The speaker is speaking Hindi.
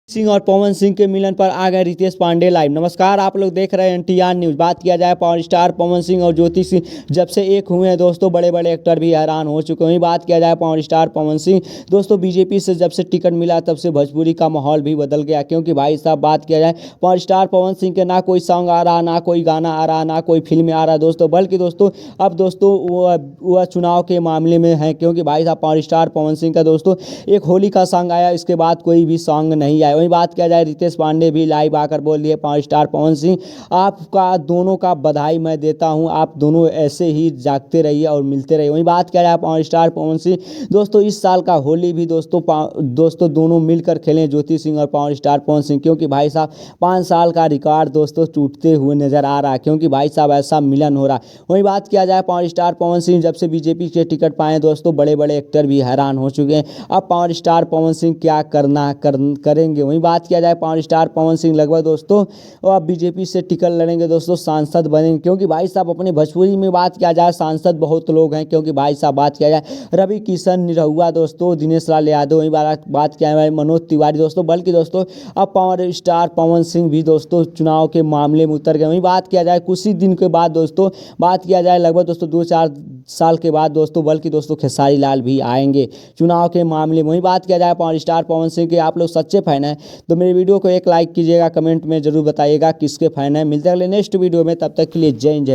सिंह और पवन सिंह के मिलन पर आ गए रितेश पांडे लाइव। नमस्कार, आप लोग देख रहे हैं एनटीआर न्यूज़। बात किया जाए पावर स्टार पवन सिंह और ज्योति सिंह जब से एक हुए हैं दोस्तों, बड़े बड़े एक्टर भी हैरान हो चुके हैं। बात किया जाए पावर स्टार पवन सिंह दोस्तों, बीजेपी से जब से टिकट मिला तब से भोजपुरी का माहौल भी बदल गया। क्योंकि भाई साहब बात किया जाए पावर स्टार पवन सिंह के ना कोई सॉन्ग आ रहा, ना कोई गाना आ रहा, ना कोई फिल्म आ रहा दोस्तों, बल्कि दोस्तों अब दोस्तों वह चुनाव के मामले में है। क्योंकि भाई साहब पावर स्टार पवन सिंह का दोस्तों एक होली का सॉन्ग आया, इसके बाद कोई भी सॉन्ग नहीं आया। वहीं बात किया जाए रितेश पांडे भी लाइव आकर बोल दिए, पावर स्टार पवन सिंह आपका दोनों का बधाई मैं देता हूं, आप दोनों ऐसे ही जागते रहिए और मिलते रहिए। वहीं बात किया जाए पावर स्टार पवन सिंह दोस्तों, इस साल का होली भी दोस्तों दोनों मिलकर खेलें, ज्योति सिंह और पावर स्टार पवन सिंह। क्योंकि भाई साहब 5 साल का रिकॉर्ड दोस्तों टूटते हुए नजर आ रहा है। क्योंकि भाई साहब ऐसा मिलन हो रहा है। वहीं बात किया जाए पावर स्टार पवन सिंह जब से बीजेपी के टिकट पाए दोस्तों, बड़े बड़े एक्टर भी हैरान हो चुके हैं। अब पावर स्टार पवन सिंह क्या करेंगे। वहीं बात किया जाए पावर स्टार पवन सिंह लगभग दोस्तों अब बीजेपी से टिकट लड़ेंगे दोस्तों, सांसद बनेंगे। क्योंकि भाई साहब अपने भोजपुरी में बात किया जाए सांसद बहुत लोग हैं। क्योंकि भाई साहब बात किया जाए रवि किशन निरहुआ दोस्तों, दिनेश लाल यादव, वहीं बात किया जाए मनोज तिवारी दोस्तों, बल्कि दोस्तों अब पावर स्टार पवन सिंह भी दोस्तों चुनाव के मामले में उतर गए। वहीं बात किया जाए कुछ ही दिन के बाद दोस्तों, बात किया जाए लगभग दोस्तों 2-4 साल के बाद दोस्तों, बल्कि दोस्तों खेसारी लाल भी आएंगे चुनाव के मामले में। वहीं बात किया जाए पावर स्टार पवन सिंह के आप लोग सच्चे फैन हैं तो मेरे वीडियो को एक लाइक कीजिएगा, कमेंट में जरूर बताइएगा किसके फैन हैं। मिलते हैं अगले नेक्स्ट वीडियो में, तब तक के लिए जय हिंद जय।